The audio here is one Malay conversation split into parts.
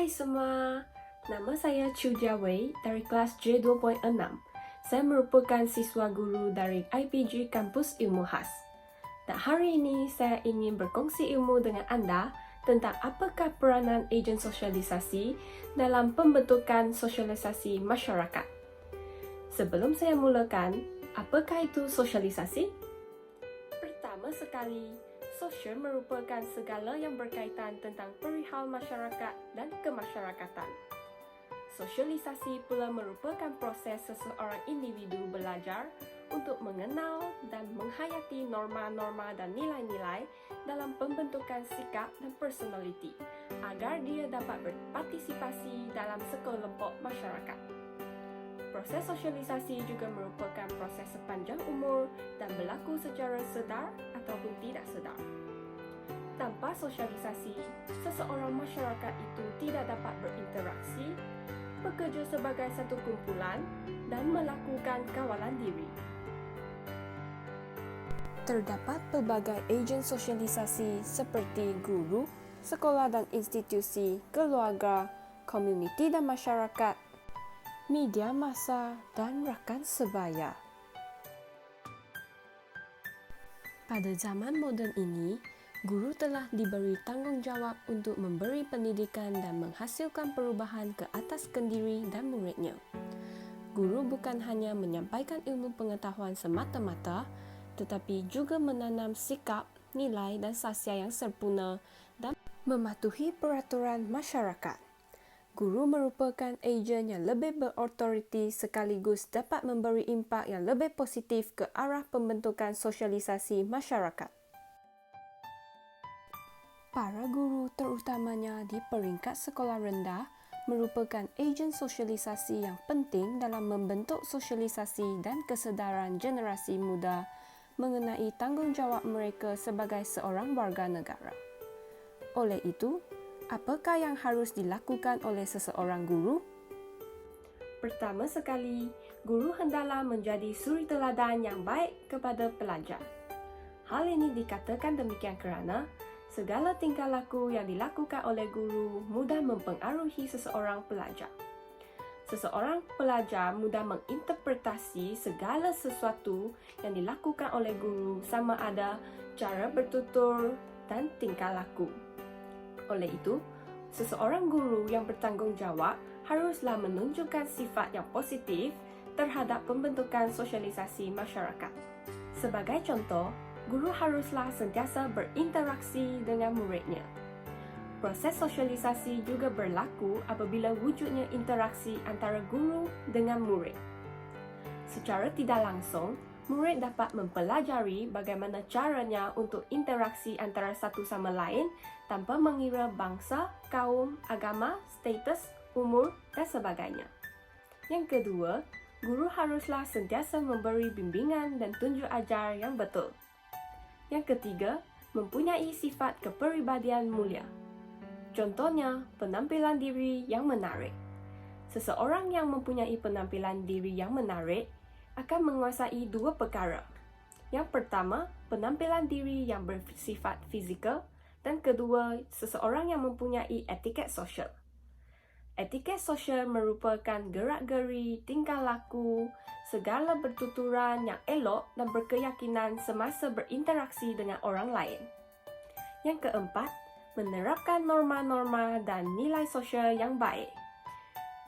Hai semua, nama saya Chu Jia Wei dari kelas J2.6. Saya merupakan siswa guru dari IPG Kampus Ilmu Khas. Dan hari ini saya ingin berkongsi ilmu dengan anda tentang apakah peranan ejen sosialisasi dalam pembentukan sosialisasi masyarakat. Sebelum saya mulakan, apakah itu sosialisasi? Pertama sekali, sosial merupakan segala yang berkaitan tentang perihal masyarakat dan kemasyarakatan. Sosialisasi pula merupakan proses seseorang individu belajar untuk mengenal dan menghayati norma-norma dan nilai-nilai dalam pembentukan sikap dan personaliti agar dia dapat berpartisipasi dalam sekelompok masyarakat. Proses sosialisasi juga merupakan proses sepanjang umur dan berlaku secara sedar ataupun tidak sedar. Tanpa sosialisasi, seseorang masyarakat itu tidak dapat berinteraksi, bekerja sebagai satu kumpulan, dan melakukan kawalan diri. Terdapat pelbagai ejen sosialisasi seperti guru, sekolah dan institusi, keluarga, komuniti dan masyarakat, media massa, dan rakan sebaya. Pada zaman moden ini, guru telah diberi tanggungjawab untuk memberi pendidikan dan menghasilkan perubahan ke atas kendiri dan muridnya. Guru bukan hanya menyampaikan ilmu pengetahuan semata-mata, tetapi juga menanam sikap, nilai dan sasya yang sempurna dan mematuhi peraturan masyarakat. Guru merupakan ejen yang lebih berautoriti sekaligus dapat memberi impak yang lebih positif ke arah pembentukan sosialisasi masyarakat. Para guru terutamanya di peringkat sekolah rendah merupakan ejen sosialisasi yang penting dalam membentuk sosialisasi dan kesedaran generasi muda mengenai tanggungjawab mereka sebagai seorang warga negara. Oleh itu, apakah yang harus dilakukan oleh seseorang guru? Pertama sekali, guru hendaklah menjadi suri teladan yang baik kepada pelajar. Hal ini dikatakan demikian kerana segala tingkah laku yang dilakukan oleh guru mudah mempengaruhi seseorang pelajar. Seseorang pelajar mudah menginterpretasi segala sesuatu yang dilakukan oleh guru sama ada cara bertutur dan tingkah laku. Oleh itu, seseorang guru yang bertanggungjawab haruslah menunjukkan sifat yang positif terhadap pembentukan sosialisasi masyarakat. Sebagai contoh, guru haruslah sentiasa berinteraksi dengan muridnya. Proses sosialisasi juga berlaku apabila wujudnya interaksi antara guru dengan murid. Secara tidak langsung, murid dapat mempelajari bagaimana caranya untuk interaksi antara satu sama lain tanpa mengira bangsa, kaum, agama, status, umur, dan sebagainya. Yang kedua, guru haruslah sentiasa memberi bimbingan dan tunjuk ajar yang betul. Yang ketiga, mempunyai sifat kepribadian mulia. Contohnya, penampilan diri yang menarik. Seseorang yang mempunyai penampilan diri yang menarik akan menguasai dua perkara. Yang pertama, penampilan diri yang bersifat fizikal, dan kedua, seseorang yang mempunyai etiket sosial. Etiket sosial merupakan gerak-geri, tingkah laku, segala bertuturan yang elok dan berkeyakinan semasa berinteraksi dengan orang lain. Yang keempat, menerapkan norma-norma dan nilai sosial yang baik.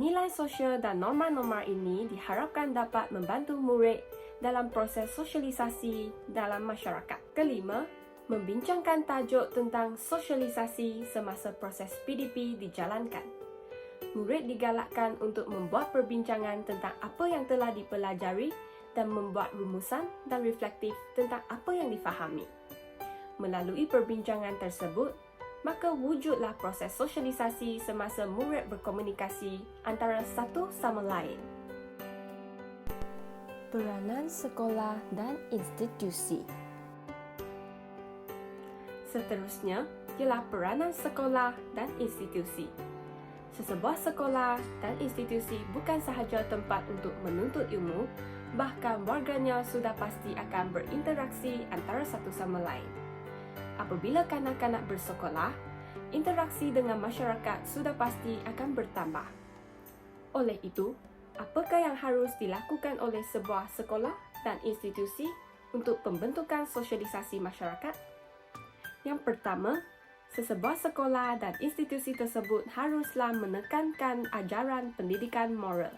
Nilai sosial dan norma-norma ini diharapkan dapat membantu murid dalam proses sosialisasi dalam masyarakat. Kelima, membincangkan tajuk tentang sosialisasi semasa proses PDP dijalankan. Murid digalakkan untuk membuat perbincangan tentang apa yang telah dipelajari dan membuat rumusan dan reflektif tentang apa yang difahami. Melalui perbincangan tersebut, maka wujudlah proses sosialisasi semasa murid berkomunikasi antara satu sama lain. Peranan sekolah dan institusi. Seterusnya, ialah peranan sekolah dan institusi. Sesebuah sekolah dan institusi bukan sahaja tempat untuk menuntut ilmu, bahkan warganya sudah pasti akan berinteraksi antara satu sama lain. Apabila kanak-kanak bersekolah, interaksi dengan masyarakat sudah pasti akan bertambah. Oleh itu, apakah yang harus dilakukan oleh sebuah sekolah dan institusi untuk pembentukan sosialisasi masyarakat? Yang pertama, sesebuah sekolah dan institusi tersebut haruslah menekankan ajaran pendidikan moral.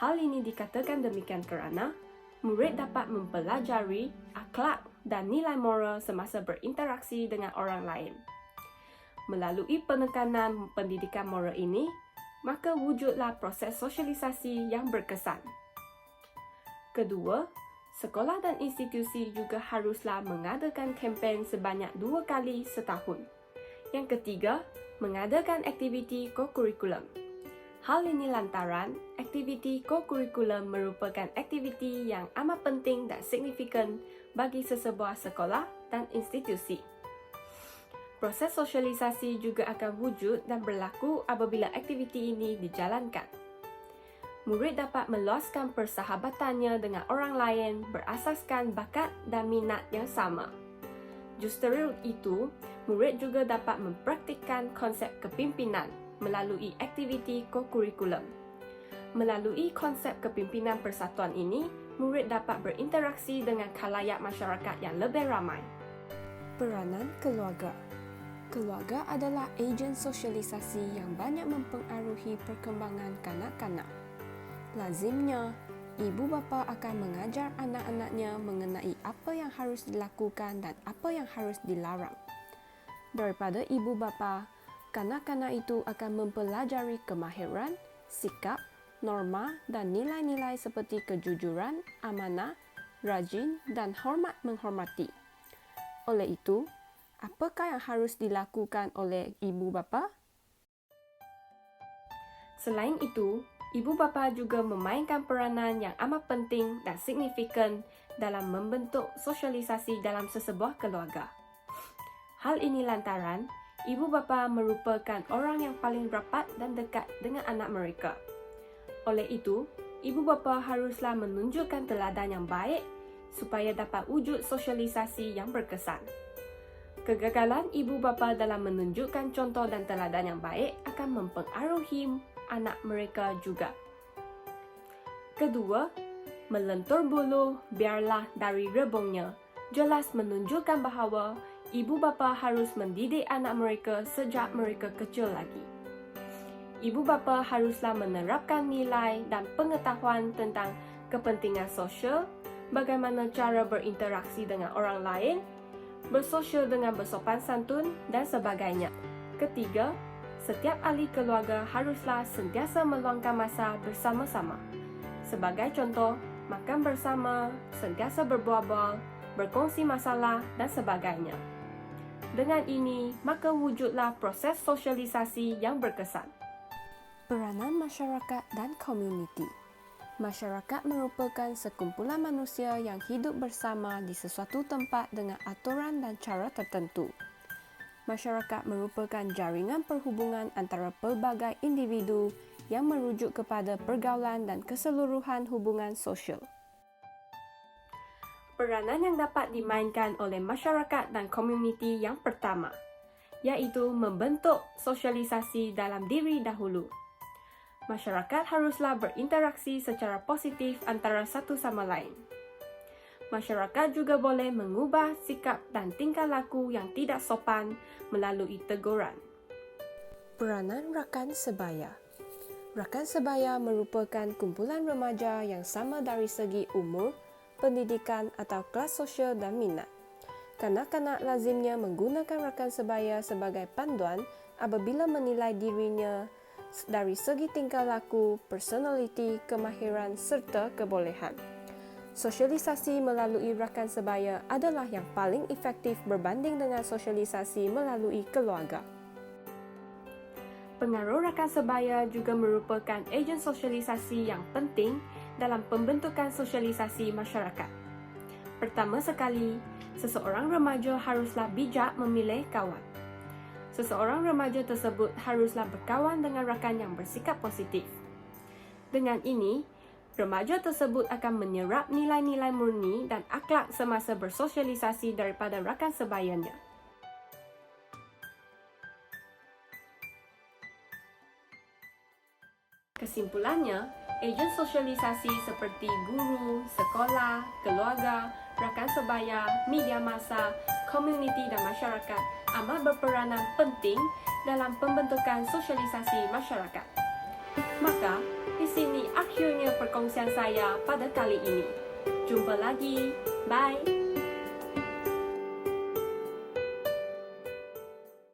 Hal ini dikatakan demikian kerana murid dapat mempelajari akhlak dan nilai moral semasa berinteraksi dengan orang lain. Melalui penekanan pendidikan moral ini, maka wujudlah proses sosialisasi yang berkesan. Kedua, sekolah dan institusi juga haruslah mengadakan kempen sebanyak 2 kali setahun. Yang ketiga, mengadakan aktiviti ko-kurikulum. Hal ini lantaran aktiviti ko-kurikulum merupakan aktiviti yang amat penting dan signifikan bagi sesebuah sekolah dan institusi. Proses sosialisasi juga akan wujud dan berlaku apabila aktiviti ini dijalankan. Murid dapat meluaskan persahabatannya dengan orang lain berasaskan bakat dan minat yang sama. Justru itu, murid juga dapat mempraktikkan konsep kepimpinan melalui aktiviti ko-kurikulum. Melalui konsep kepimpinan persatuan ini, murid dapat berinteraksi dengan khalayak masyarakat yang lebih ramai. Peranan keluarga. Keluarga adalah ejen sosialisasi yang banyak mempengaruhi perkembangan kanak-kanak. Lazimnya, ibu bapa akan mengajar anak-anaknya mengenai apa yang harus dilakukan dan apa yang harus dilarang. Daripada ibu bapa, kanak-kanak itu akan mempelajari kemahiran, sikap, norma dan nilai-nilai seperti kejujuran, amanah, rajin dan hormat menghormati. Oleh itu, apakah yang harus dilakukan oleh ibu bapa? Selain itu, ibu bapa juga memainkan peranan yang amat penting dan signifikan dalam membentuk sosialisasi dalam sesebuah keluarga. Hal ini lantaran ibu bapa merupakan orang yang paling rapat dan dekat dengan anak mereka. Oleh itu, ibu bapa haruslah menunjukkan teladan yang baik supaya dapat wujud sosialisasi yang berkesan. Kegagalan ibu bapa dalam menunjukkan contoh dan teladan yang baik akan mempengaruhi anak mereka juga. Kedua, melentur bulu biarlah dari rebungnya. Jelas menunjukkan bahawa ibu bapa harus mendidik anak mereka sejak mereka kecil lagi. Ibu bapa haruslah menerapkan nilai dan pengetahuan tentang kepentingan sosial, bagaimana cara berinteraksi dengan orang lain, bersosial dengan bersopan santun dan sebagainya. Ketiga, setiap ahli keluarga haruslah sentiasa meluangkan masa bersama-sama. Sebagai contoh, makan bersama, sentiasa berbual-bual, berkongsi masalah dan sebagainya. Dengan ini, maka wujudlah proses sosialisasi yang berkesan. Peranan masyarakat dan komuniti. Masyarakat merupakan sekumpulan manusia yang hidup bersama di sesuatu tempat dengan aturan dan cara tertentu. Masyarakat merupakan jaringan perhubungan antara pelbagai individu yang merujuk kepada pergaulan dan keseluruhan hubungan sosial. Peranan yang dapat dimainkan oleh masyarakat dan komuniti yang pertama, iaitu membentuk sosialisasi dalam diri dahulu. Masyarakat haruslah berinteraksi secara positif antara satu sama lain. Masyarakat juga boleh mengubah sikap dan tingkah laku yang tidak sopan melalui teguran. Peranan rakan sebaya. Rakan sebaya merupakan kumpulan remaja yang sama dari segi umur, pendidikan atau kelas sosial dan minat. Kanak-kanak lazimnya menggunakan rakan sebaya sebagai panduan apabila menilai dirinya dari segi tingkah laku, personaliti, kemahiran serta kebolehan. Sosialisasi melalui rakan sebaya adalah yang paling efektif berbanding dengan sosialisasi melalui keluarga. Pengaruh rakan sebaya juga merupakan ejen sosialisasi yang penting dalam pembentukan sosialisasi masyarakat. Pertama sekali, seseorang remaja haruslah bijak memilih kawan. Seseorang remaja tersebut haruslah berkawan dengan rakan yang bersikap positif. Dengan ini, remaja tersebut akan menyerap nilai-nilai murni dan akhlak semasa bersosialisasi daripada rakan sebayanya. Kesimpulannya, ejen sosialisasi seperti guru, sekolah, keluarga, rakan sebaya, media massa, komuniti dan masyarakat amat berperanan penting dalam pembentukan sosialisasi masyarakat. Maka, di sini akhirnya perkongsian saya pada kali ini. Jumpa lagi. Bye.